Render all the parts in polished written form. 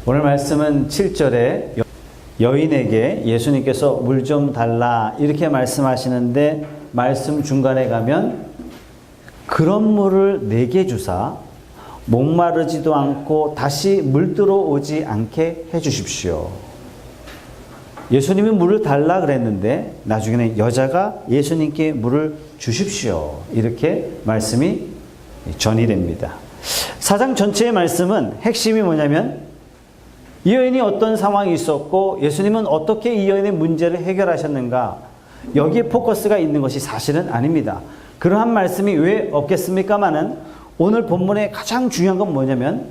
오늘 말씀은 7절에 여인에게 예수님께서 물 좀 달라 이렇게 말씀하시는데 말씀 중간에 가면 그런 물을 내게 주사 목마르지도 않고 다시 물 들어오지 않게 해주십시오. 예수님이 물을 달라 그랬는데 나중에는 여자가 예수님께 물을 주십시오. 이렇게 말씀이 전이됩니다. 4장 전체의 말씀은 핵심이 뭐냐면 이 여인이 어떤 상황이 있었고 예수님은 어떻게 이 여인의 문제를 해결하셨는가, 여기에 포커스가 있는 것이 사실은 아닙니다. 그러한 말씀이 왜 없겠습니까마는 오늘 본문의 가장 중요한 건 뭐냐면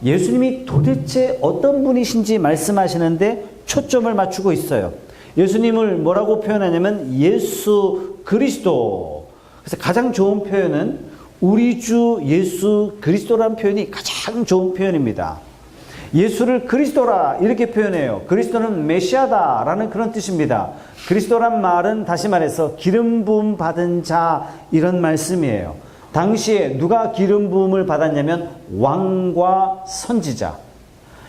예수님이 도대체 어떤 분이신지 말씀하시는데 초점을 맞추고 있어요. 예수님을 뭐라고 표현하냐면 예수 그리스도. 그래서 가장 좋은 표현은 우리 주 예수 그리스도라는 표현이 가장 좋은 표현입니다. 예수를 그리스도라 이렇게 표현해요. 그리스도는 메시아다라는 그런 뜻입니다. 그리스도란 말은 다시 말해서 기름 부음 받은 자 이런 말씀이에요. 당시에 누가 기름 부음을 받았냐면 왕과 선지자.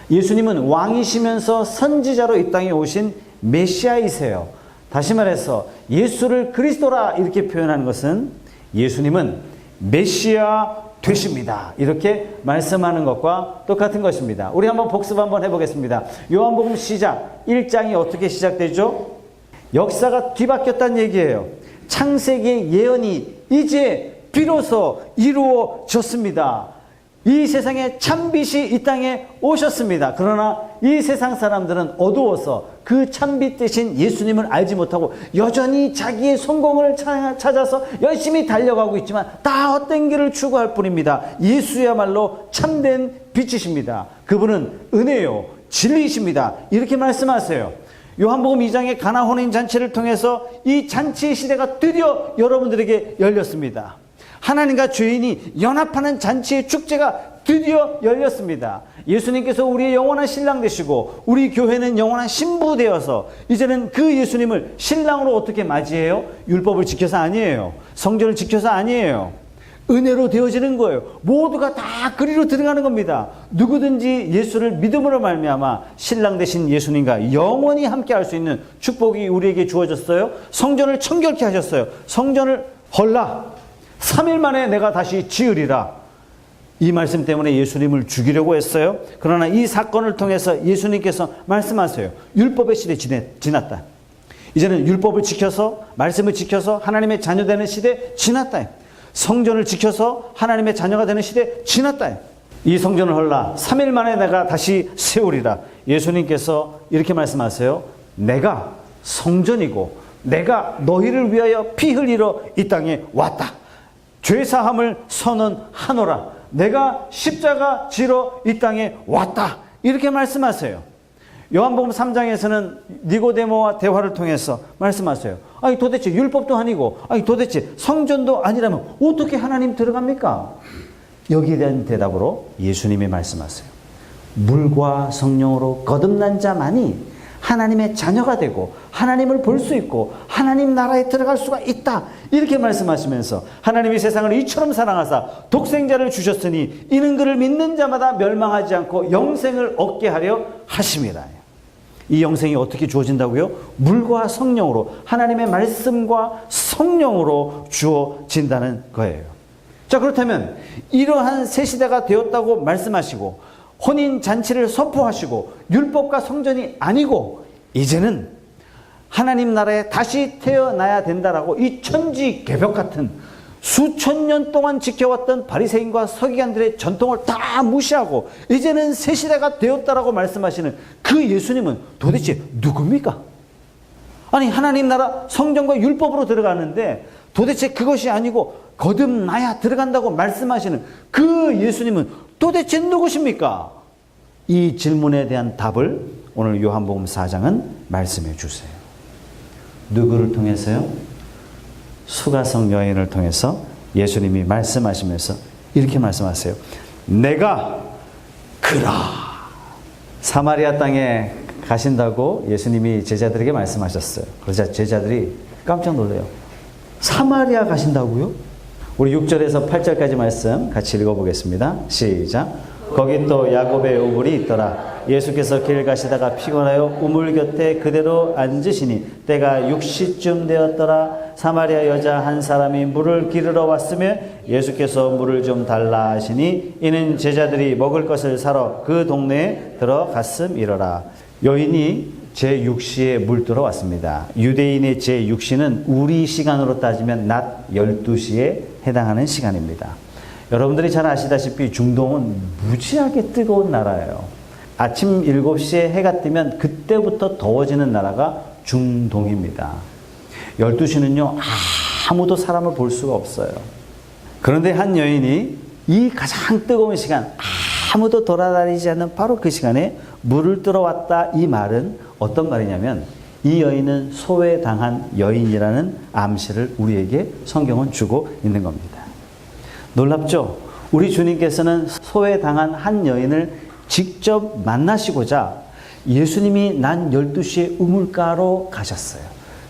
예수님은 왕이시면서 선지자로 이 땅에 오신 메시아이세요. 다시 말해서 예수를 그리스도라 이렇게 표현하는 것은 예수님은 메시아 되십니다. 이렇게 말씀하는 것과 똑같은 것입니다. 우리 한번 복습 한번 해보겠습니다. 요한복음 시작 1장이 어떻게 시작되죠? 역사가 뒤바뀌었다는 얘기예요. 창세기의 예언이 이제 비로소 이루어졌습니다. 이 세상에 참빛이 이 땅에 오셨습니다. 그러나 이 세상 사람들은 어두워서 그 참빛 대신 예수님을 알지 못하고 여전히 자기의 성공을 찾아서 열심히 달려가고 있지만 다 헛된 길을 추구할 뿐입니다. 예수야말로 참된 빛이십니다. 그분은 은혜요 진리이십니다. 이렇게 말씀하세요. 요한복음 2장의 가나 혼인 잔치를 통해서 이 잔치의 시대가 드디어 여러분들에게 열렸습니다. 하나님과 죄인이 연합하는 잔치의 축제가 드디어 열렸습니다. 예수님께서 우리의 영원한 신랑 되시고 우리 교회는 영원한 신부 되어서 이제는 그 예수님을 신랑으로 어떻게 맞이해요? 율법을 지켜서 아니에요. 성전을 지켜서 아니에요. 은혜로 되어지는 거예요. 모두가 다 그리로 들어가는 겁니다. 누구든지 예수를 믿음으로 말미암아 신랑 되신 예수님과 영원히 함께 할 수 있는 축복이 우리에게 주어졌어요. 성전을 청결케 하셨어요. 성전을 헐라 3일 만에 내가 다시 지으리라. 이 말씀 때문에 예수님을 죽이려고 했어요. 그러나 이 사건을 통해서 예수님께서 말씀하세요. 율법의 시대 지났다. 이제는 율법을 지켜서 말씀을 지켜서 하나님의 자녀 되는 시대 지났다. 성전을 지켜서 하나님의 자녀가 되는 시대 지났다. 이 성전을 헐라 3일 만에 내가 다시 세우리라. 예수님께서 이렇게 말씀하세요. 내가 성전이고 내가 너희를 위하여 피 흘리러 이 땅에 왔다. 죄사함을 선언하노라. 내가 십자가 지러 이 땅에 왔다. 이렇게 말씀하세요. 요한복음 3장에서는 니고데모와 대화를 통해서 말씀하세요. 아니 도대체 율법도 아니고 아니 도대체 성전도 아니라면 어떻게 하나님 들어갑니까? 여기에 대한 대답으로 예수님이 말씀하세요. 물과 성령으로 거듭난 자만이 하나님의 자녀가 되고 하나님을 볼 수 있고 하나님 나라에 들어갈 수가 있다. 이렇게 말씀하시면서 하나님이 세상을 이처럼 사랑하사 독생자를 주셨으니 이는 그를 믿는 자마다 멸망하지 않고 영생을 얻게 하려 하심이라. 이 영생이 어떻게 주어진다고요? 물과 성령으로, 하나님의 말씀과 성령으로 주어진다는 거예요. 자, 그렇다면 이러한 새 시대가 되었다고 말씀하시고 혼인 잔치를 선포하시고 율법과 성전이 아니고 이제는 하나님 나라에 다시 태어나야 된다라고 이 천지개벽 같은 수천 년 동안 지켜왔던 바리새인과 서기관들의 전통을 다 무시하고 이제는 새 시대가 되었다라고 말씀하시는 그 예수님은 도대체 누굽니까? 아니 하나님 나라 성전과 율법으로 들어가는데 도대체 그것이 아니고 거듭나야 들어간다고 말씀하시는 그 예수님은 도대체 누구십니까? 이 질문에 대한 답을 오늘 요한복음 4장은 말씀해 주세요. 누구를 통해서요? 수가성 여인을 통해서 예수님이 말씀하시면서 이렇게 말씀하세요. 내가 그라. 사마리아 땅에 가신다고 예수님이 제자들에게 말씀하셨어요. 그러자 제자들이 깜짝 놀래요. 사마리아 가신다고요? 우리 6절에서 8절까지 말씀 같이 읽어보겠습니다. 시작. 거기 또 야곱의 우물이 있더라. 예수께서 길 가시다가 피곤하여 우물 곁에 그대로 앉으시니 때가 6시쯤 되었더라. 사마리아 여자 한 사람이 물을 기르러 왔으며 예수께서 물을 좀 달라 하시니 이는 제자들이 먹을 것을 사러 그 동네에 들어갔음이러라. 여인이 제6시에 물 뜨러 왔습니다. 유대인의 제6시는 우리 시간으로 따지면 낮 12시에 해당하는 시간입니다. 여러분들이 잘 아시다시피 중동은 무지하게 뜨거운 나라예요. 아침 7시에 해가 뜨면 그때부터 더워지는 나라가 중동입니다. 12시는요, 아무도 사람을 볼 수가 없어요. 그런데 한 여인이 이 가장 뜨거운 시간, 아무도 돌아다니지 않는 바로 그 시간에 물을 뜨러 왔다. 이 말은 어떤 말이냐면 이 여인은 소외당한 여인이라는 암시를 우리에게 성경은 주고 있는 겁니다. 놀랍죠? 우리 주님께서는 소외당한 한 여인을 직접 만나시고자 예수님이 난 12시에 우물가로 가셨어요.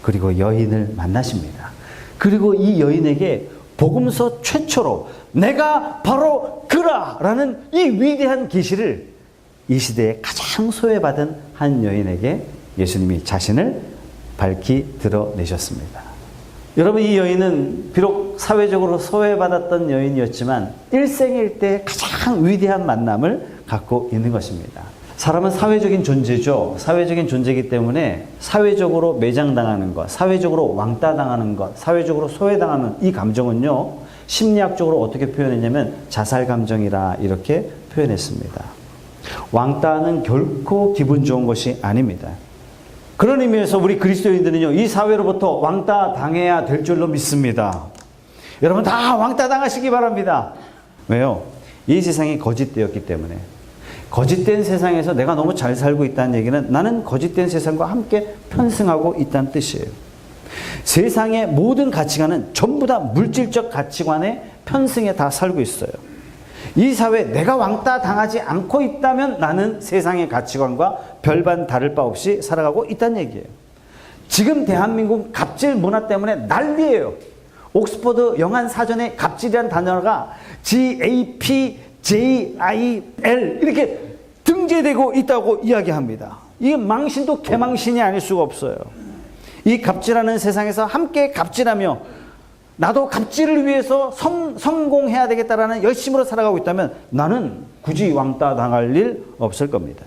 그리고 여인을 만나십니다. 그리고 이 여인에게 복음서 최초로 내가 바로 그라라는 이 위대한 계시를 이 시대에 가장 소외받은 한 여인에게 예수님이 자신을 밝히 드러내셨습니다. 여러분, 이 여인은 비록 사회적으로 소외받았던 여인이었지만 일생일대 가장 위대한 만남을 갖고 있는 것입니다. 사람은 사회적인 존재죠. 사회적인 존재이기 때문에 사회적으로 매장당하는 것, 사회적으로 왕따당하는 것, 사회적으로 소외당하는 이 감정은요, 심리학적으로 어떻게 표현했냐면 자살 감정이라 이렇게 표현했습니다. 왕따는 결코 기분 좋은 것이 아닙니다. 그런 의미에서 우리 그리스도인들은요, 이 사회로부터 왕따 당해야 될 줄로 믿습니다. 여러분 다 왕따 당하시기 바랍니다. 왜요? 이 세상이 거짓되었기 때문에. 거짓된 세상에서 내가 너무 잘 살고 있다는 얘기는 나는 거짓된 세상과 함께 편승하고 있다는 뜻이에요. 세상의 모든 가치관은 전부 다 물질적 가치관의 편승에 다 살고 있어요. 이 사회에 내가 왕따 당하지 않고 있다면 나는 세상의 가치관과 별반 다를 바 없이 살아가고 있다는 얘기예요. 지금 대한민국 갑질 문화 때문에 난리예요. 옥스퍼드 영한 사전에 갑질이라는 단어가 GAPJIL 이렇게 등재되고 있다고 이야기합니다. 이 망신도 개망신이 아닐 수가 없어요. 이 갑질하는 세상에서 함께 갑질하며 나도 갑질을 위해서 성공해야 되겠다라는 열심으로 살아가고 있다면 나는 굳이 왕따 당할 일 없을 겁니다.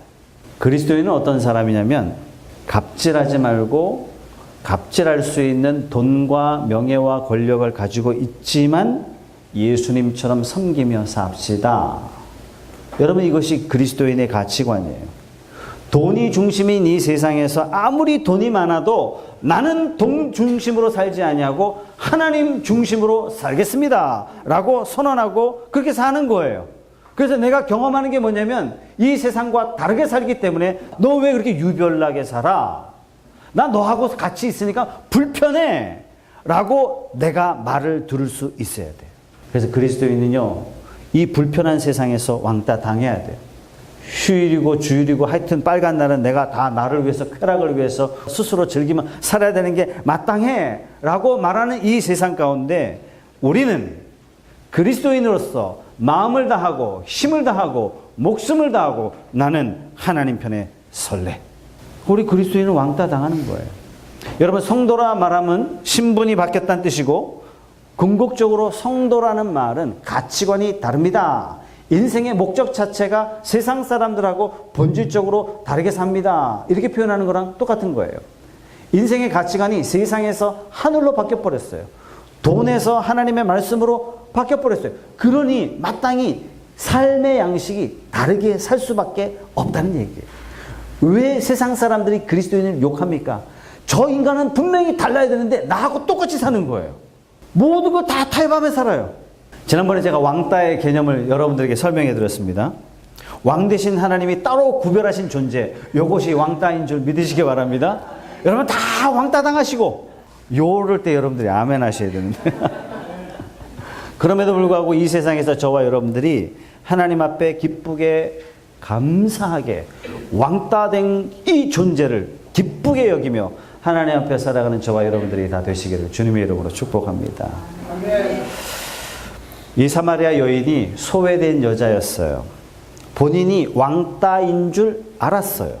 그리스도인은 어떤 사람이냐면 갑질하지 말고 갑질할 수 있는 돈과 명예와 권력을 가지고 있지만 예수님처럼 섬기며 삽시다. 여러분, 이것이 그리스도인의 가치관이에요. 돈이 중심인 이 세상에서 아무리 돈이 많아도 나는 돈 중심으로 살지 아니하고 하나님 중심으로 살겠습니다 라고 선언하고 그렇게 사는 거예요. 그래서 내가 경험하는 게 뭐냐면 이 세상과 다르게 살기 때문에 너 왜 그렇게 유별나게 살아? 나 너하고 같이 있으니까 불편해 라고 내가 말을 들을 수 있어야 돼요. 그래서 그리스도인은요, 이 불편한 세상에서 왕따 당해야 돼요. 휴일이고 주일이고 하여튼 빨간 날은 내가 다 나를 위해서, 쾌락을 위해서 스스로 즐기며 살아야 되는 게 마땅해 라고 말하는 이 세상 가운데 우리는 그리스도인으로서 마음을 다하고 힘을 다하고 목숨을 다하고 나는 하나님 편에 설래. 우리 그리스도인은 왕따 당하는 거예요. 여러분, 성도라 말하면 신분이 바뀌었다는 뜻이고 궁극적으로 성도라는 말은 가치관이 다릅니다. 인생의 목적 자체가 세상 사람들하고 본질적으로 다르게 삽니다. 이렇게 표현하는 거랑 똑같은 거예요. 인생의 가치관이 세상에서 하늘로 바뀌어버렸어요. 돈에서 하나님의 말씀으로 바뀌어버렸어요. 그러니 마땅히 삶의 양식이 다르게 살 수밖에 없다는 얘기예요. 왜 세상 사람들이 그리스도인을 욕합니까? 저 인간은 분명히 달라야 되는데 나하고 똑같이 사는 거예요. 모든 거 다 타협하며 살아요. 지난번에 제가 왕따의 개념을 여러분들에게 설명해 드렸습니다. 왕 대신 하나님이 따로 구별하신 존재, 이것이 왕따인 줄 믿으시기 바랍니다. 여러분 다 왕따 당하시고 요럴 때 여러분들이 아멘 하셔야 되는데 그럼에도 불구하고 이 세상에서 저와 여러분들이 하나님 앞에 기쁘게 감사하게 왕따된 이 존재를 기쁘게 여기며 하나님 앞에 살아가는 저와 여러분들이 다 되시기를 주님의 이름으로 축복합니다. 아멘. 이 사마리아 여인이 소외된 여자였어요. 본인이 왕따인 줄 알았어요.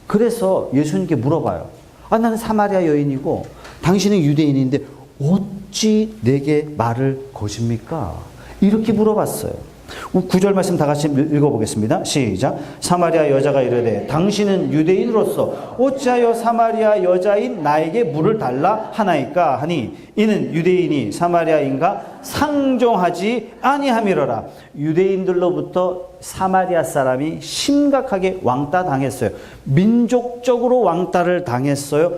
그래서 예수님께 물어봐요. 아, 나는 사마리아 여인이고 당신은 유대인인데 어찌 내게 말을 거십니까? 이렇게 물어봤어요. 9절 말씀 다 같이 읽어보겠습니다. 시작. 사마리아 여자가 이르되 당신은 유대인으로서 어찌하여 사마리아 여자인 나에게 물을 달라 하나이까 하니 이는 유대인이 사마리아인가 상종하지 아니함이로라. 유대인들로부터 사마리아 사람이 심각하게 왕따 당했어요. 민족적으로 왕따를 당했어요.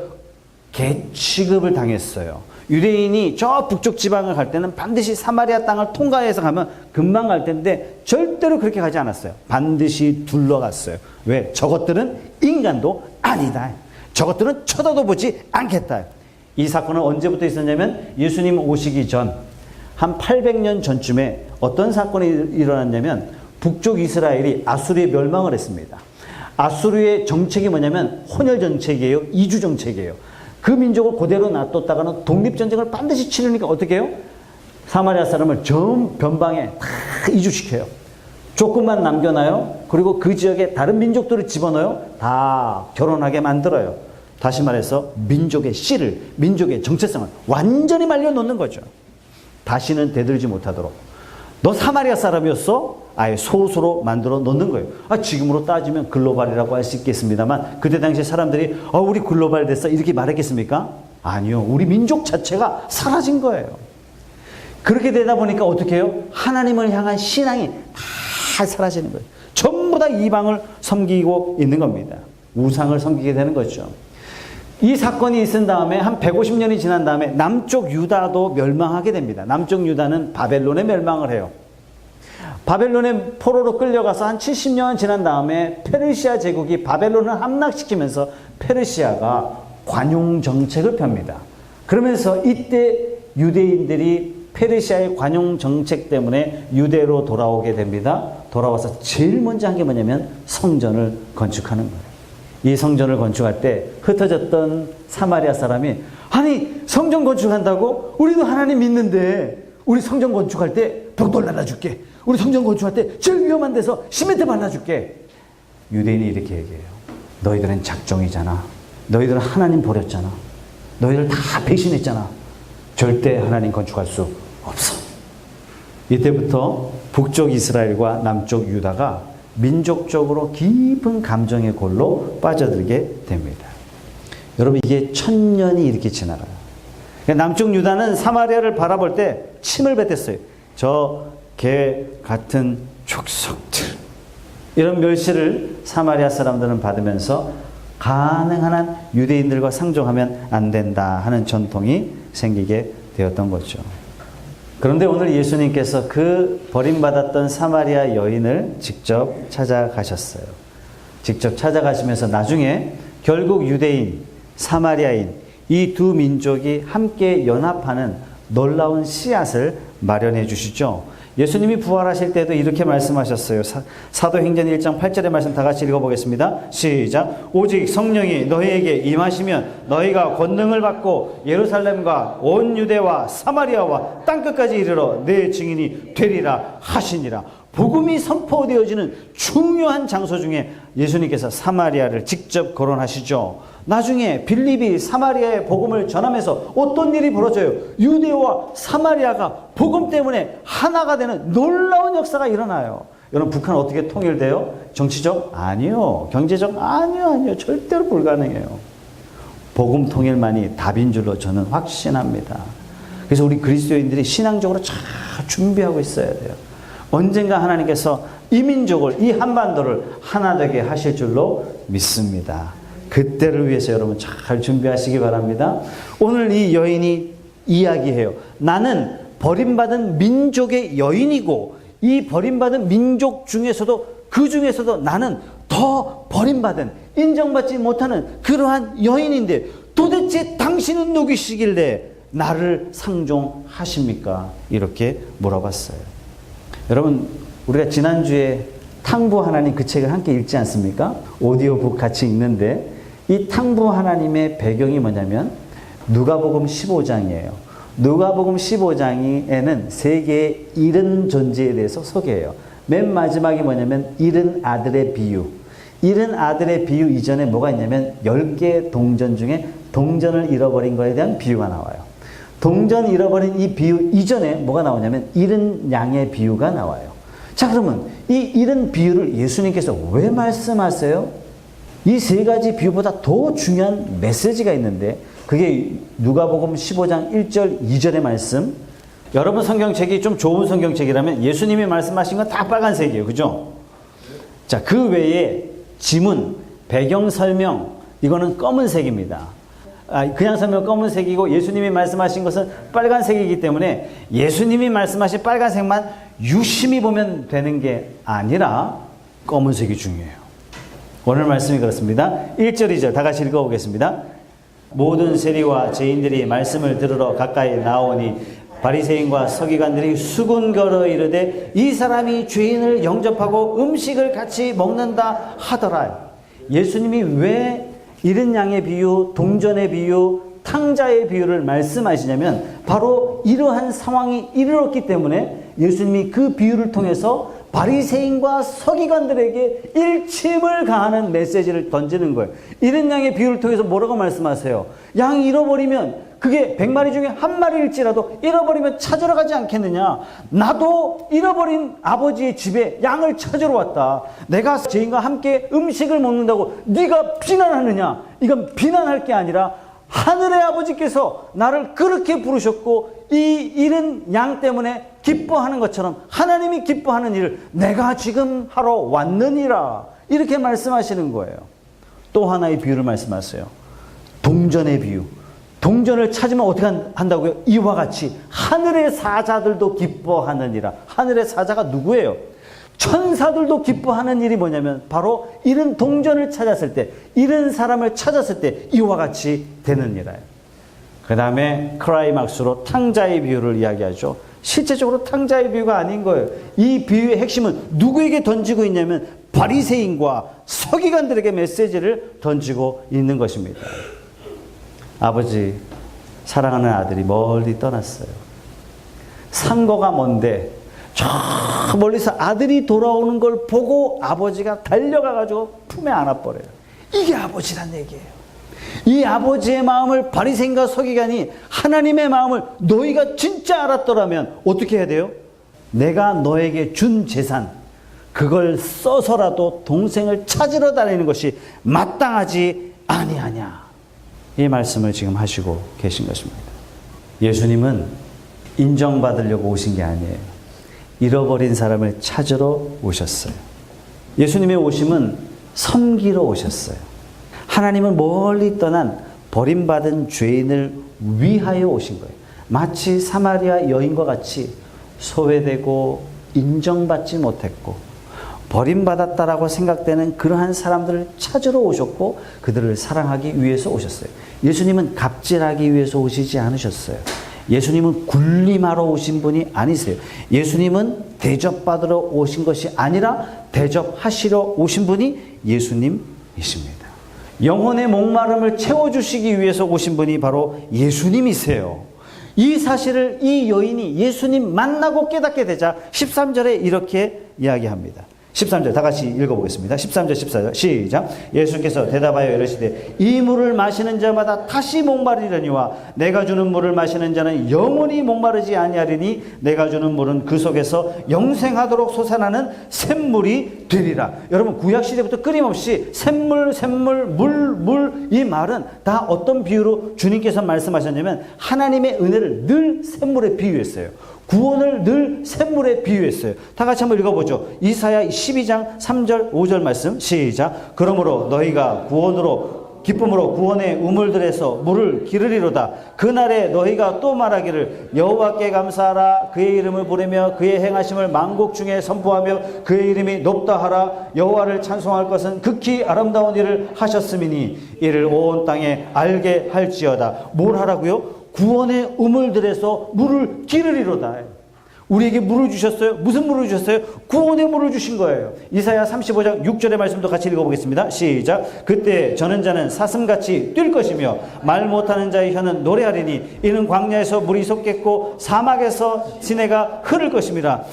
개취급을 당했어요. 유대인이 저 북쪽 지방을 갈 때는 반드시 사마리아 땅을 통과해서 가면 금방 갈 텐데 절대로 그렇게 가지 않았어요. 반드시 둘러갔어요. 왜? 저것들은 인간도 아니다. 저것들은 쳐다도 보지 않겠다. 이 사건은 언제부터 있었냐면 예수님 오시기 전 한 800년 전쯤에 어떤 사건이 일어났냐면 북쪽 이스라엘이 아수르에 멸망을 했습니다. 아수르의 정책이 뭐냐면 혼혈 정책이에요. 이주 정책이에요. 그 민족을 그대로 놔뒀다가는 독립전쟁을 반드시 치르니까 어떻게 해요? 사마리아 사람을 전 변방에 다 이주시켜요. 조금만 남겨놔요. 그리고 그 지역에 다른 민족들을 집어넣어요. 다 결혼하게 만들어요. 다시 말해서 민족의 씨를, 민족의 정체성을 완전히 말려놓는 거죠. 다시는 되돌지 못하도록. 너 사마리아 사람이었어? 아예 소수로 만들어 놓는 거예요. 지금으로 따지면 글로벌이라고 할 수 있겠습니다만 그때 당시 사람들이 우리 글로벌 됐어 이렇게 말했겠습니까? 아니요. 우리 민족 자체가 사라진 거예요. 그렇게 되다 보니까 어떻게 해요? 하나님을 향한 신앙이 다 사라지는 거예요. 전부 다 이방을 섬기고 있는 겁니다. 우상을 섬기게 되는 거죠. 이 사건이 있은 다음에 한 150년이 지난 다음에 남쪽 유다도 멸망하게 됩니다. 남쪽 유다는 바벨론에 멸망을 해요. 바벨론의 포로로 끌려가서 한 70년 지난 다음에 페르시아 제국이 바벨론을 함락시키면서 페르시아가 관용 정책을 펴니다. 그러면서 이때 유대인들이 페르시아의 관용 정책 때문에 유대로 돌아오게 됩니다. 돌아와서 제일 먼저 한 게 뭐냐면 성전을 건축하는 거예요. 이 성전을 건축할 때 흩어졌던 사마리아 사람이 아니 성전 건축한다고? 우리도 하나님 믿는데 우리 성전 건축할 때 벽돌 날라줄게. 우리 성전 건축할 때 제일 위험한 데서 시멘트 발라줄게. 유대인이 이렇게 얘기해요. 너희들은 작정이잖아. 너희들은 하나님 버렸잖아. 너희들 다 배신했잖아. 절대 하나님 건축할 수 없어. 이때부터 북쪽 이스라엘과 남쪽 유다가 민족적으로 깊은 감정의 골로 빠져들게 됩니다. 여러분 이게 1000년이 이렇게 지나가요. 남쪽 유다는 사마리아를 바라볼 때 침을 뱉었어요. 저 개 같은 족속들. 이런 멸시를 사마리아 사람들은 받으면서 가능한 한 유대인들과 상종하면 안 된다 하는 전통이 생기게 되었던 거죠. 그런데 오늘 예수님께서 그 버림받았던 사마리아 여인을 직접 찾아가셨어요. 직접 찾아가시면서 나중에 결국 유대인, 사마리아인 이 두 민족이 함께 연합하는 놀라운 씨앗을 마련해 주시죠. 예수님이 부활하실 때도 이렇게 말씀하셨어요. 사도행전 1장 8절의 말씀 다 같이 읽어보겠습니다. 시작. 오직 성령이 너희에게 임하시면 너희가 권능을 받고 예루살렘과 온 유대와 사마리아와 땅끝까지 이르러 내 증인이 되리라 하시니라. 복음이 선포되어지는 중요한 장소 중에 예수님께서 사마리아를 직접 거론하시죠. 나중에 빌립이 사마리아의 복음을 전하면서 어떤 일이 벌어져요? 유대와 사마리아가 복음 때문에 하나가 되는 놀라운 역사가 일어나요. 여러분 북한 어떻게 통일돼요? 정치적? 아니요. 경제적? 아니요. 절대로 불가능해요. 복음 통일만이 답인 줄로 저는 확신합니다. 그래서 우리 그리스도인들이 신앙적으로 잘 준비하고 있어야 돼요. 언젠가 하나님께서 이 민족을, 이 한반도를 하나 되게 하실 줄로 믿습니다. 그때를 위해서 여러분 잘 준비하시기 바랍니다. 오늘 이 여인이 이야기해요. 나는 버림받은 민족의 여인이고 이 버림받은 민족 중에서도 그 중에서도 나는 더 버림받은 인정받지 못하는 그러한 여인인데 도대체 당신은 누구시길래 나를 상종하십니까? 이렇게 물어봤어요. 여러분 우리가 지난주에 탕부 하나님 그 책을 함께 읽지 않습니까? 오디오북 같이 읽는데 이 탕부 하나님의 배경이 뭐냐면 누가복음 15장이에요. 누가복음 15장에는 세계의 이른 존재에 대해서 소개해요. 맨 마지막이 뭐냐면 잃은 아들의 비유. 잃은 아들의 비유 이전에 뭐가 있냐면 10개의 동전 중에 동전을 잃어버린 거에 대한 비유가 나와요. 동전 잃어버린 이 비유 이전에 뭐가 나오냐면 잃은 양의 비유가 나와요. 자, 그러면 이 잃은 비유를 예수님께서 왜 말씀하세요? 이 세 가지 비유보다 더 중요한 메시지가 있는데 그게 누가복음 15장 1절 2절의 말씀. 여러분 성경책이 좀 좋은 성경책이라면 예수님이 말씀하신 건 다 빨간색이에요. 그죠? 자, 그 외에 지문, 배경 설명 이거는 검은색입니다. 그냥 설명 검은색이고 예수님이 말씀하신 것은 빨간색이기 때문에 예수님이 말씀하신 빨간색만 유심히 보면 되는 게 아니라 검은색이 중요해요. 오늘 말씀이 그렇습니다. 1절 2절 다 같이 읽어보겠습니다. 모든 세리와 죄인들이 말씀을 들으러 가까이 나오니 바리새인과 서기관들이 수군거려 이르되 이 사람이 죄인을 영접하고 음식을 같이 먹는다 하더라. 예수님이 왜 잃은 양의 비유, 동전의 비유, 탕자의 비유를 말씀하시냐면 바로 이러한 상황이 이르렀기 때문에 예수님이 그 비유를 통해서 바리새인과 서기관들에게 일침을 가하는 메시지를 던지는 거예요. 잃은 양의 비유를 통해서 뭐라고 말씀하세요? 양이 잃어버리면 그게 100마리 중에 한 마리일지라도 잃어버리면 찾으러 가지 않겠느냐? 나도 잃어버린 아버지의 집에 양을 찾으러 왔다. 내가 죄인과 함께 음식을 먹는다고 네가 비난하느냐? 이건 비난할 게 아니라 하늘의 아버지께서 나를 그렇게 부르셨고 이 잃은 양 때문에 기뻐하는 것처럼 하나님이 기뻐하는 일을 내가 지금 하러 왔느니라. 이렇게 말씀하시는 거예요. 또 하나의 비유를 말씀하세요. 동전의 비유. 동전을 찾으면 어떻게 한다고요? 이와 같이 하늘의 사자들도 기뻐하느니라. 하늘의 사자가 누구예요? 천사들도 기뻐하는 일이 뭐냐면 바로 잃은 동전을 찾았을 때, 잃은 사람을 찾았을 때 이와 같이 되느니라. 그 다음에 크라이막스로 탕자의 비유를 이야기하죠. 실제적으로 탕자의 비유가 아닌 거예요. 이 비유의 핵심은 누구에게 던지고 있냐면 바리새인과 서기관들에게 메시지를 던지고 있는 것입니다. 아버지, 사랑하는 아들이 멀리 떠났어요. 상거가 먼데 저 멀리서 아들이 돌아오는 걸 보고 아버지가 달려가가지고 품에 안아버려요. 이게 아버지란 얘기예요. 이 아버지의 마음을 바리새인과 서기관이 하나님의 마음을 너희가 진짜 알았더라면 어떻게 해야 돼요? 내가 너에게 준 재산 그걸 써서라도 동생을 찾으러 다니는 것이 마땅하지 아니하냐. 이 말씀을 지금 하시고 계신 것입니다. 예수님은 인정받으려고 오신 게 아니에요. 잃어버린 사람을 찾으러 오셨어요. 예수님의 오심은 섬기러 오셨어요. 하나님은 멀리 떠난 버림받은 죄인을 위하여 오신 거예요. 마치 사마리아 여인과 같이 소외되고 인정받지 못했고 버림받았다라고 생각되는 그러한 사람들을 찾으러 오셨고 그들을 사랑하기 위해서 오셨어요. 예수님은 갑질하기 위해서 오시지 않으셨어요. 예수님은 군림하러 오신 분이 아니세요. 예수님은 대접받으러 오신 것이 아니라 대접하시러 오신 분이 예수님이십니다. 영혼의 목마름을 채워주시기 위해서 오신 분이 바로 예수님이세요. 이 사실을 이 여인이 예수님 만나고 깨닫게 되자 13절에 이렇게 이야기합니다. 13절 다 같이 읽어보겠습니다. 13절 14절 시작. 예수께서 대답하여 이르시되 이 물을 마시는 자마다 다시 목마르려니와 내가 주는 물을 마시는 자는 영원히 목마르지 아니하리니 내가 주는 물은 그 속에서 영생하도록 솟아나는 샘물이 되리라. 여러분 구약시대부터 끊임없이 샘물 물 이 말은 다 어떤 비유로 주님께서 말씀하셨냐면 하나님의 은혜를 늘 샘물에 비유했어요. 구원을 늘 샘물에 비유했어요. 다 같이 한번 읽어보죠. 이사야 12장 3절 5절 말씀 시작. 그러므로 너희가 기쁨으로 구원의 우물들에서 물을 기르리로다. 그날에 너희가 또 말하기를 여호와께 감사하라. 그의 이름을 부르며 그의 행하심을 만국 중에 선포하며 그의 이름이 높다 하라. 여호와를 찬송할 것은 극히 아름다운 일을 하셨음이니 이를 온 땅에 알게 할지어다. 뭘 하라고요? 구원의 우물들에서 물을 기르리로다. 우리에게 물을 주셨어요. 무슨 물을 주셨어요? 구원의 물을 주신 거예요. 이사야 35장 6절의 말씀도 같이 읽어보겠습니다. 시작. 그때 저는 자는 사슴같이 뛸 것이며 말 못하는 자의 혀는 노래하리니 이는 광야에서 물이 솟겠고 사막에서 시내가 흐를 것임이라.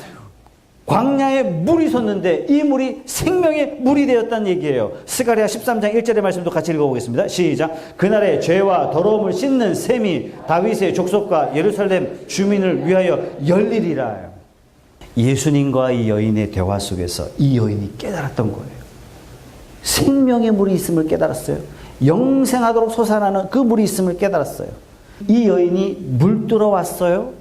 광야에 물이 솟는데 이 물이 생명의 물이 되었다는 얘기예요. 스가랴 13장 1절의 말씀도 같이 읽어보겠습니다. 시작. 그날에 죄와 더러움을 씻는 샘이 다윗의 족속과 예루살렘 주민을 위하여 열리리라. 예수님과 이 여인의 대화 속에서 이 여인이 깨달았던 거예요. 생명의 물이 있음을 깨달았어요. 영생하도록 솟아나는 그 물이 있음을 깨달았어요. 이 여인이 물 들어왔어요.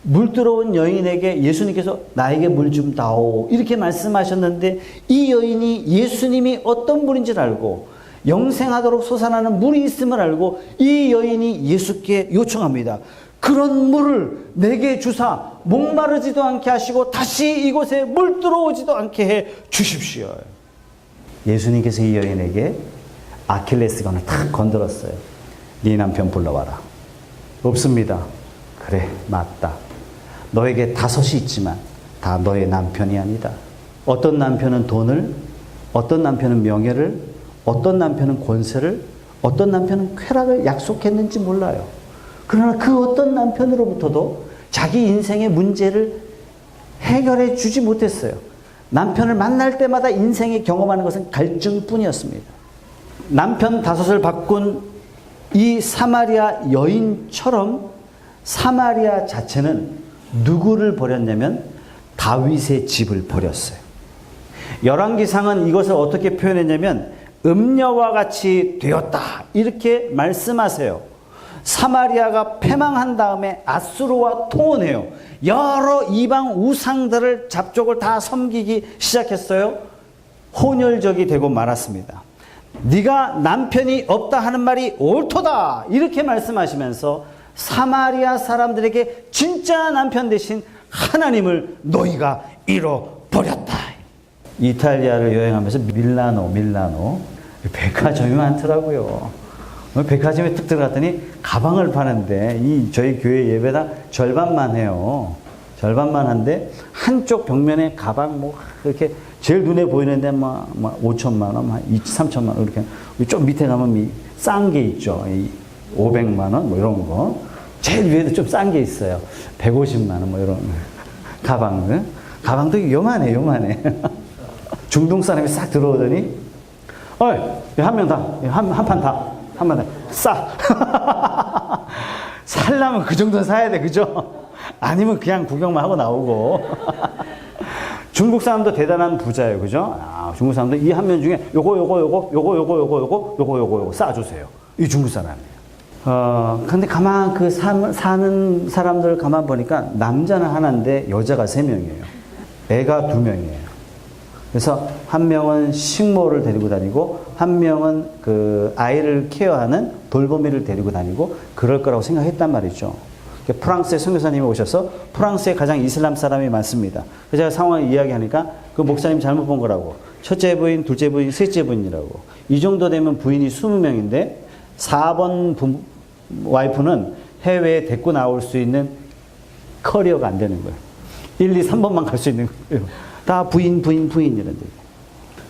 물 들어온 여인에게 예수님께서 나에게 물 좀 다오 이렇게 말씀하셨는데 이 여인이 예수님이 어떤 분인지를 알고 영생하도록 솟아나는 물이 있음을 알고 이 여인이 예수께 요청합니다. 그런 물을 내게 주사 목마르지도 않게 하시고 다시 이곳에 물 들어오지도 않게 해 주십시오. 예수님께서 이 여인에게 아킬레스건을 탁 건드렸어요. 네 남편 불러와라. 없습니다. 그래, 맞다. 너에게 5이 있지만 다 너의 남편이 아니다. 어떤 남편은 돈을, 어떤 남편은 명예를, 어떤 남편은 권세를, 어떤 남편은 쾌락을 약속했는지 몰라요. 그러나 그 어떤 남편으로부터도 자기 인생의 문제를 해결해 주지 못했어요. 남편을 만날 때마다 인생에 경험하는 것은 갈증뿐이었습니다. 남편 5을 바꾼 이 사마리아 여인처럼 사마리아 자체는 누구를 버렸냐면 다윗의 집을 버렸어요. 열왕기상은 이것을 어떻게 표현했냐면 음녀와 같이 되었다 이렇게 말씀하세요. 사마리아가 패망한 다음에 아수르와 통혼해요. 여러 이방 우상들을 잡족을 다 섬기기 시작했어요. 혼혈적이 되고 말았습니다. 네가 남편이 없다 하는 말이 옳도다 이렇게 말씀하시면서 사마리아 사람들에게 진짜 남편 대신 하나님을 너희가 잃어버렸다. 이탈리아를 여행하면서 밀라노 백화점이 많더라고요. 백화점에 툭 들어갔더니 가방을 파는데 저희 교회 예배당 절반만 해요. 절반만 한데 한쪽 벽면에 가방 이렇게 제일 눈에 보이는데 5천만 원, 3천만 원 이렇게 좀 밑에 가면 싼 게 있죠. 500만 원 이런 거. 제일 위에도 좀 싼 게 있어요. 150만 원 이런 가방. 가방도 요만해. 중동 사람이 싹 들어오더니 어이, 한 명 다. 한 판 다. 한 판 다. 싸. 살려면 그 정도는 사야 돼. 그죠? 아니면 그냥 구경만 하고 나오고. 중국 사람도 대단한 부자예요. 그죠? 중국 사람도 이 한 면 중에 요거 싸주세요. 이 중국 사람이에요. 근데 가만 사는 사람들 가만 보니까 남자는 하나인데 여자가 3명이에요. 애가 2명이에요. 그래서 한 명은 식모를 데리고 다니고 한 명은 그 아이를 케어하는 돌보미를 데리고 다니고 그럴 거라고 생각했단 말이죠. 프랑스의 선교사님이 오셔서 프랑스에 가장 이슬람 사람이 많습니다. 그래서 제가 상황을 이야기하니까 그 목사님 잘못 본 거라고. 첫째 부인, 둘째 부인, 셋째 부인이라고. 이 정도 되면 부인이 20명인데 4번 와이프는 해외에 데리고 나올 수 있는 커리어가 안 되는 거예요. 1, 2, 3번만 갈 수 있는 거예요. 다 부인 이런 데.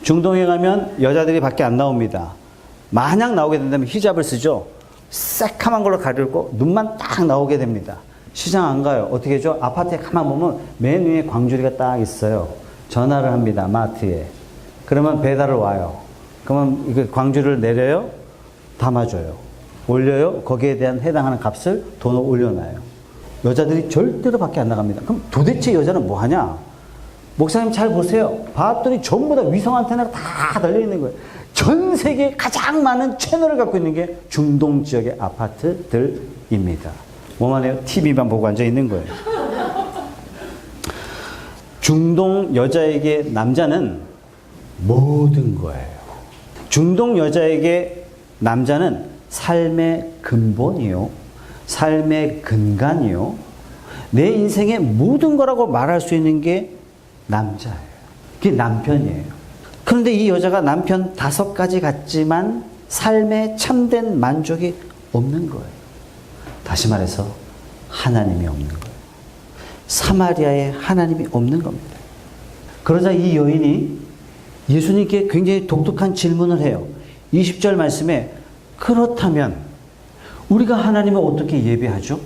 중동에 가면 여자들이 밖에 안 나옵니다. 만약 나오게 된다면 히잡을 쓰죠. 새카만 걸로 가리고 눈만 딱 나오게 됩니다. 시장 안 가요. 어떻게 해죠? 아파트에 가만 보면 맨 위에 광주리가 딱 있어요. 전화를 합니다. 마트에. 그러면 배달을 와요. 그러면 이거 광주리를 내려요. 담아줘요. 올려요. 거기에 대한 해당하는 값을 돈을 올려놔요. 여자들이 절대로 밖에 안 나갑니다. 그럼 도대체 여자는 뭐 하냐? 목사님 잘 보세요. 봤더니 전부 다 위성 안테나가 다 달려있는 거예요. 전 세계에 가장 많은 채널을 갖고 있는 게 중동 지역의 아파트들입니다. 뭐만 해요? TV만 보고 앉아있는 거예요. 중동 여자에게 남자는 모든 거예요. 중동 여자에게 남자는 삶의 근본이요. 삶의 근간이요. 내 인생의 모든 거라고 말할 수 있는 게 남자예요. 그게 남편이에요. 그런데 이 여자가 남편 5가지 같지만 삶에 참된 만족이 없는 거예요. 다시 말해서 하나님이 없는 거예요. 사마리아에 하나님이 없는 겁니다. 그러자 이 여인이 예수님께 굉장히 독특한 질문을 해요. 20절 말씀에 그렇다면 우리가 하나님을 어떻게 예배하죠?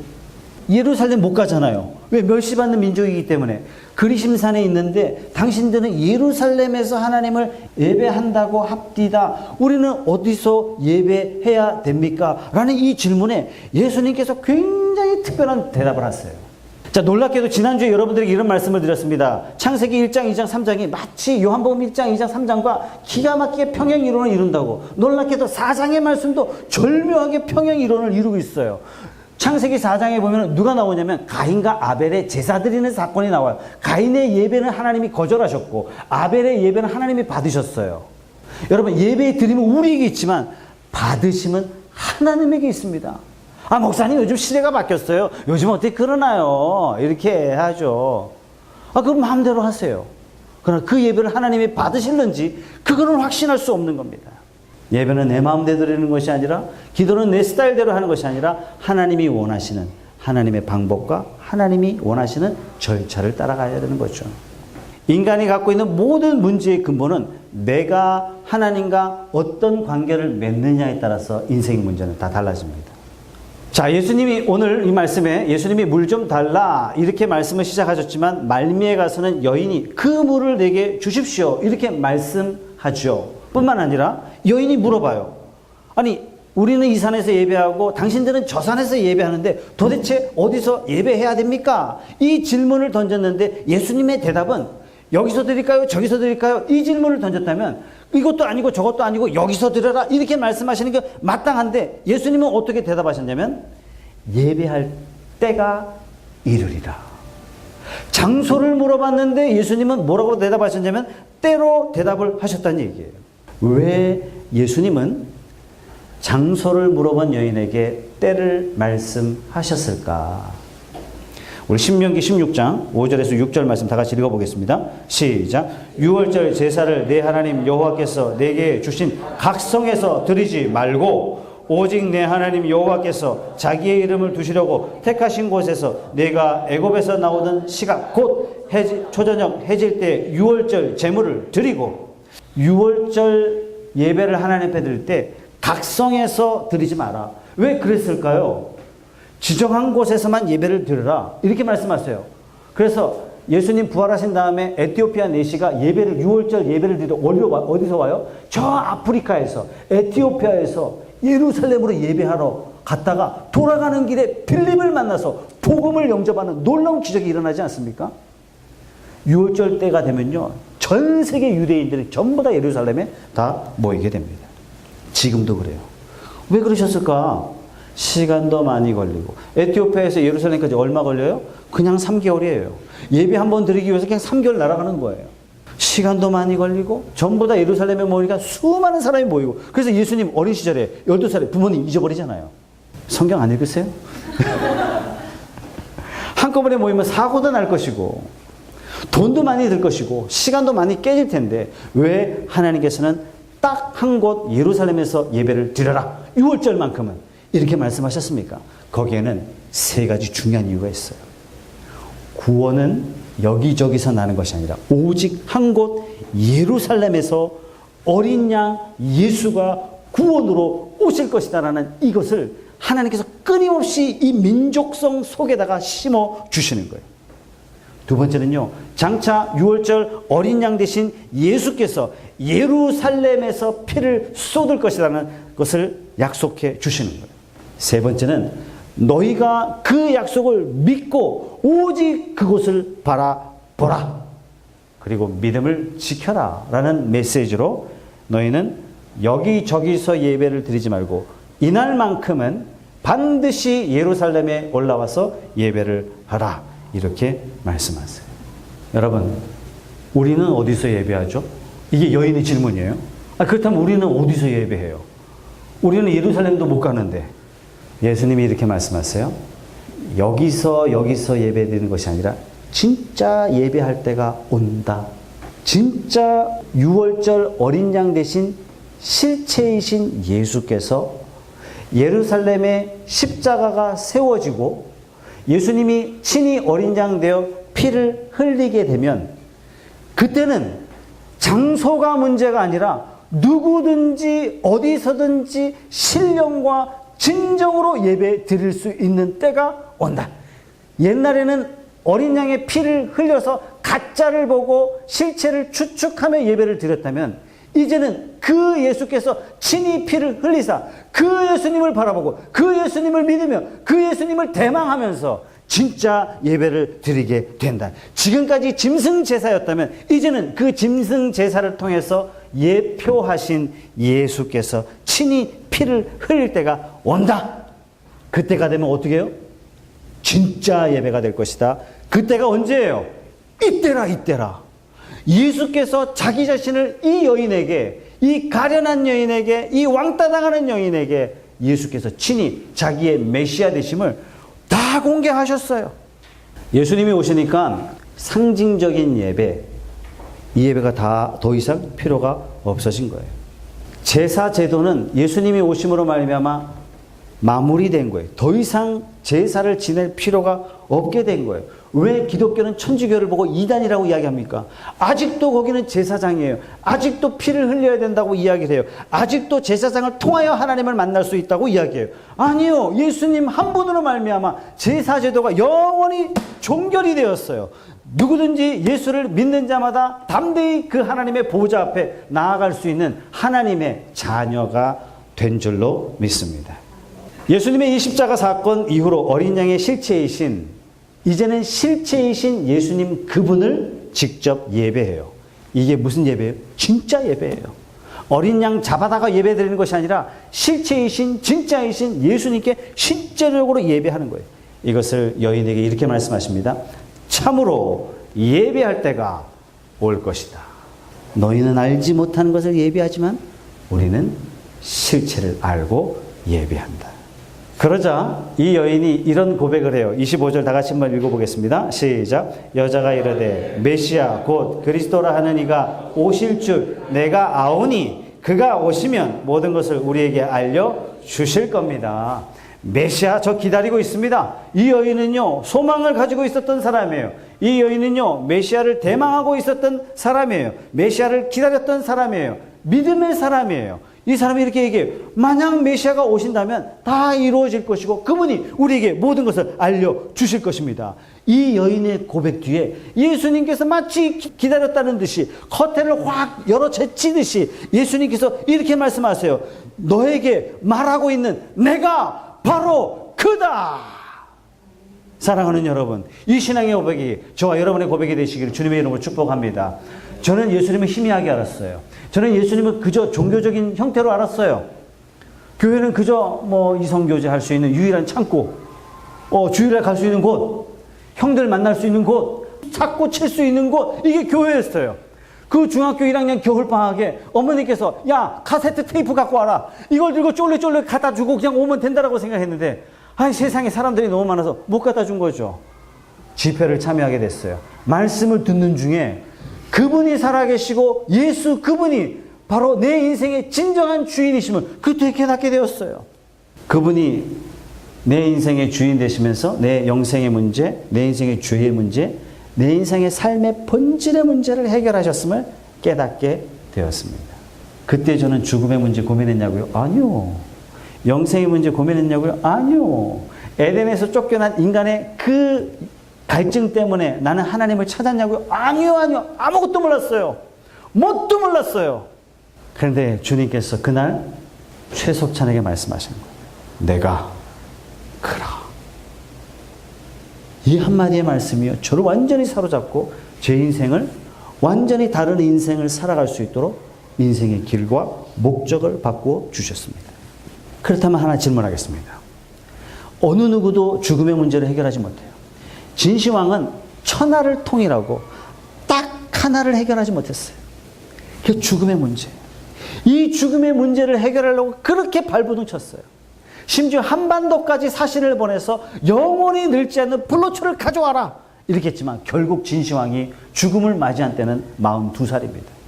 예루살렘 못 가잖아요. 왜? 멸시받는 민족이기 때문에. 그리심산에 있는데 당신들은 예루살렘에서 하나님을 예배한다고 합디다. 우리는 어디서 예배해야 됩니까? 라는 이 질문에 예수님께서 굉장히 특별한 대답을 하세요. 자, 놀랍게도 지난주에 여러분들에게 이런 말씀을 드렸습니다. 창세기 1장, 2장, 3장이 마치 요한복음 1장, 2장, 3장과 기가 막히게 평행 이론을 이룬다고. 놀랍게도 4장의 말씀도 절묘하게 평행 이론을 이루고 있어요. 창세기 4장에 보면 누가 나오냐면 가인과 아벨의 제사 드리는 사건이 나와요. 가인의 예배는 하나님이 거절하셨고 아벨의 예배는 하나님이 받으셨어요. 여러분, 예배의 드림은 우리에게 있지만 받으심은 하나님에게 있습니다. 아, 목사님 요즘 시대가 바뀌었어요. 요즘 어떻게 그러나요? 이렇게 하죠. 아, 그럼 마음대로 하세요. 그러나 그 예배를 하나님이 받으실는지 그거는 확신할 수 없는 겁니다. 예배는 내 마음대로 드리는 것이 아니라, 기도는 내 스타일대로 하는 것이 아니라 하나님이 원하시는 하나님의 방법과 하나님이 원하시는 절차를 따라가야 되는 거죠. 인간이 갖고 있는 모든 문제의 근본은 내가 하나님과 어떤 관계를 맺느냐에 따라서 인생의 문제는 다 달라집니다. 자, 예수님이 오늘 이 말씀에 예수님이 물 좀 달라 이렇게 말씀을 시작하셨지만 말미에 가서는 여인이 그 물을 내게 주십시오 이렇게 말씀하죠. 뿐만 아니라 여인이 물어봐요. 아니, 우리는 이 산에서 예배하고 당신들은 저 산에서 예배하는데 도대체 어디서 예배해야 됩니까? 이 질문을 던졌는데 예수님의 대답은 여기서 드릴까요? 저기서 드릴까요? 이 질문을 던졌다면 이것도 아니고 저것도 아니고 여기서 드려라 이렇게 말씀하시는 게 마땅한데 예수님은 어떻게 대답하셨냐면 예배할 때가 이르리라. 장소를 물어봤는데 예수님은 뭐라고 대답하셨냐면 때로 대답을 하셨다는 얘기예요. 왜 예수님은 장소를 물어본 여인에게 때를 말씀하셨을까? 우리 신명기 16장 5절에서 6절 말씀 다 같이 읽어보겠습니다. 시작. 유월절 제사를 내 하나님 여호와께서 내게 주신 각성에서 드리지 말고 오직 내 하나님 여호와께서 자기의 이름을 두시려고 택하신 곳에서 내가 애굽에서 나오던 시각 곧 초저녁 해질 때 유월절 제물을 드리고. 유월절 예배를 하나님 앞에 드릴 때 각성해서 드리지 마라. 왜 그랬을까요? 지정한 곳에서만 예배를 드려라 이렇게 말씀하세요. 그래서 예수님 부활하신 다음에 에티오피아 내시가 예배를 유월절 예배를 드리러 어디서 와요? 저 아프리카에서 에티오피아에서 예루살렘으로 예배하러 갔다가 돌아가는 길에 빌립을 만나서 복음을 영접하는 놀라운 기적이 일어나지 않습니까? 유월절 때가 되면요 전 세계 유대인들이 전부 다 예루살렘에 다 모이게 됩니다. 지금도 그래요. 왜 그러셨을까? 시간도 많이 걸리고. 에티오피아에서 예루살렘까지 얼마 걸려요? 그냥 3개월이에요. 예배 한번 드리기 위해서 그냥 3개월 날아가는 거예요. 시간도 많이 걸리고 전부 다 예루살렘에 모이니까 수많은 사람이 모이고. 그래서 예수님 어린 시절에 12살에 부모님 잊어버리잖아요. 성경 안 읽으세요? 한꺼번에 모이면 사고도 날 것이고 돈도 많이 들 것이고 시간도 많이 깨질 텐데 왜 하나님께서는 딱 한 곳 예루살렘에서 예배를 드려라. 유월절만큼은 이렇게 말씀하셨습니까? 거기에는 세 가지 중요한 이유가 있어요. 구원은 여기저기서 나는 것이 아니라 오직 한 곳 예루살렘에서 어린 양 예수가 구원으로 오실 것이다라는 이것을 하나님께서 끊임없이 이 민족성 속에다가 심어 주시는 거예요. 두 번째는요, 장차 유월절 어린 양 대신 예수께서 예루살렘에서 피를 쏟을 것이라는 것을 약속해 주시는 거예요. 세 번째는 너희가 그 약속을 믿고 오직 그곳을 바라보라. 그리고 믿음을 지켜라 라는 메시지로 너희는 여기저기서 예배를 드리지 말고 이날만큼은 반드시 예루살렘에 올라와서 예배를 하라. 이렇게 말씀하세요. 여러분, 우리는 어디서 예배하죠? 이게 여인의 질문이에요. 그렇다면 우리는 어디서 예배해요? 우리는 예루살렘도 못 가는데. 예수님이 이렇게 말씀하세요. 여기서 예배드리는 것이 아니라 진짜 예배할 때가 온다. 진짜 유월절 어린 양 대신 실체이신 예수께서 예루살렘에 십자가가 세워지고 예수님이 친히 어린 양 되어 피를 흘리게 되면 그때는 장소가 문제가 아니라 누구든지 어디서든지 신령과 진정으로 예배 드릴 수 있는 때가 온다. 옛날에는 어린 양의 피를 흘려서 가짜를 보고 실체를 추측하며 예배를 드렸다면 이제는 그 예수께서 친히 피를 흘리사 그 예수님을 바라보고 그 예수님을 믿으며 그 예수님을 대망하면서 진짜 예배를 드리게 된다. 지금까지 짐승 제사였다면 이제는 그 짐승 제사를 통해서 예표하신 예수께서 친히 피를 흘릴 때가 온다. 그때가 되면 어떻게 해요? 진짜 예배가 될 것이다. 그때가 언제예요? 이때라, 이때라. 예수께서 자기 자신을 이 여인에게, 이 가련한 여인에게, 이 왕따 당하는 여인에게 예수께서 친히 자기의 메시아 되심을 다 공개하셨어요. 예수님이 오시니까 상징적인 예배, 이 예배가 다 더 이상 필요가 없어진 거예요. 제사 제도는 예수님이 오심으로 말미암아 마무리된 거예요. 더 이상 제사를 지낼 필요가 없게 된 거예요. 왜 기독교는 천주교를 보고 이단이라고 이야기합니까? 아직도 거기는 제사장이에요. 아직도 피를 흘려야 된다고 이야기를 해요. 아직도 제사장을 통하여 하나님을 만날 수 있다고 이야기해요. 아니요. 예수님 한 분으로 말미암아 제사 제도가 영원히 종결이 되었어요. 누구든지 예수를 믿는 자마다 담대히 그 하나님의 보좌 앞에 나아갈 수 있는 하나님의 자녀가 된 줄로 믿습니다. 예수님의 이 십자가 사건 이후로 어린 양의 실체이신, 이제는 실체이신 예수님 그분을 직접 예배해요. 이게 무슨 예배예요? 진짜 예배예요. 어린 양 잡아다가 예배 드리는 것이 아니라 실체이신 진짜이신 예수님께 실제적으로 예배하는 거예요. 이것을 여인에게 이렇게 말씀하십니다. 참으로 예배할 때가 올 것이다. 너희는 알지 못하는 것을 예배하지만 우리는 실체를 알고 예배한다. 그러자 이 여인이 이런 고백을 해요. 25절 다 같이 한번 읽어보겠습니다. 시작. 여자가 이르되 메시아 곧 그리스도라 하는 이가 오실 줄 내가 아오니 그가 오시면 모든 것을 우리에게 알려주실 겁니다. 메시아 저 기다리고 있습니다. 이 여인은요 소망을 가지고 있었던 사람이에요. 이 여인은요 메시아를 대망하고 있었던 사람이에요. 메시아를 기다렸던 사람이에요. 믿음의 사람이에요. 이 사람이 이렇게 얘기해요. 만약 메시아가 오신다면 다 이루어질 것이고 그분이 우리에게 모든 것을 알려주실 것입니다. 이 여인의 고백 뒤에 예수님께서 마치 기다렸다는 듯이 커튼을 확 열어 제치듯이 예수님께서 이렇게 말씀하세요. 너에게 말하고 있는 내가 바로 그다. 사랑하는 여러분, 이 신앙의 고백이 저와 여러분의 고백이 되시기를 주님의 이름으로 축복합니다. 저는 예수님을 희미하게 알았어요. 저는 예수님을 그저 종교적인 형태로 알았어요. 교회는 그저 이성교제 할 수 있는 유일한 창고, 주일에 갈 수 있는 곳, 형들 만날 수 있는 곳, 찾고 칠 수 있는 곳, 이게 교회였어요. 그 중학교 1학년 겨울방학에 어머니께서 야 카세트 테이프 갖고 와라. 이걸 들고 쫄래쫄래 갖다 주고 그냥 오면 된다라고 생각했는데 아니 세상에 사람들이 너무 많아서 못 갖다 준 거죠. 집회를 참여하게 됐어요. 말씀을 듣는 중에 그분이 살아계시고 예수 그분이 바로 내 인생의 진정한 주인이심을 그때 깨닫게 되었어요. 그분이 내 인생의 주인 되시면서 내 영생의 문제, 내 인생의 죄의 문제, 내 인생의 삶의 본질의 문제를 해결하셨음을 깨닫게 되었습니다. 그때 저는 죽음의 문제 고민했냐고요? 아니요. 영생의 문제 고민했냐고요? 아니요. 에덴에서 쫓겨난 인간의 그 갈증 때문에 나는 하나님을 찾았냐고요? 아니요. 아무것도 몰랐어요. 뭣도 몰랐어요. 그런데 주님께서 그날 최석찬에게 말씀하신 거예요. 내가 그라. 이 한마디의 말씀이요. 저를 완전히 사로잡고 제 인생을 완전히 다른 인생을 살아갈 수 있도록 인생의 길과 목적을 바꾸어 주셨습니다. 그렇다면 하나 질문하겠습니다. 어느 누구도 죽음의 문제를 해결하지 못해요. 진시황은 천하를 통일하고 딱 하나를 해결하지 못했어요. 그 죽음의 문제. 이 죽음의 문제를 해결하려고 그렇게 발버둥 쳤어요. 심지어 한반도까지 사신을 보내서 영원히 늙지 않는 불로초를 가져와라 이렇게 했지만 결국 진시황이 죽음을 맞이한 때는 42살입니다.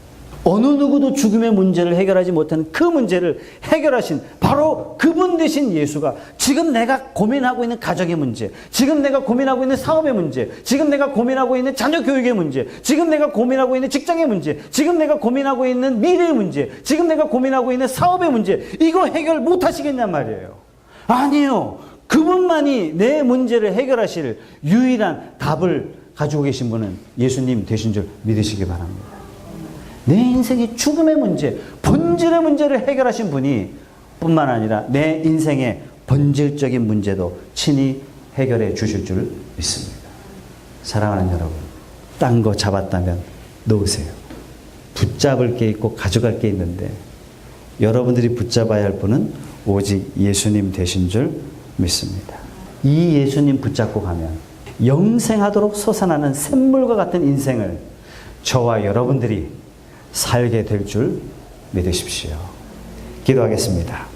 어느 누구도 죽음의 문제를 해결하지 못하는 그 문제를 해결하신 바로 그분 되신 예수가 지금 내가 고민하고 있는 가정의 문제, 지금 내가 고민하고 있는 사업의 문제, 지금 내가 고민하고 있는 자녀 교육의 문제, 지금 내가 고민하고 있는 직장의 문제, 지금 내가 고민하고 있는 미래의 문제, 지금 내가 고민하고 있는 사업의 문제, 이거 해결 못 하시겠냔 말이에요. 아니요. 그분만이 내 문제를 해결하실 유일한 답을 가지고 계신 분은 예수님 되신 줄 믿으시기 바랍니다. 내 인생의 죽음의 문제, 본질의 문제를 해결하신 분이 뿐만 아니라 내 인생의 본질적인 문제도 친히 해결해 주실 줄 믿습니다. 사랑하는 여러분, 딴 거 잡았다면 놓으세요. 붙잡을 게 있고 가져갈 게 있는데 여러분들이 붙잡아야 할 분은 오직 예수님 되신 줄 믿습니다. 이 예수님 붙잡고 가면 영생하도록 솟아나는 샘물과 같은 인생을 저와 여러분들이 살게 될 줄 믿으십시오. 기도하겠습니다.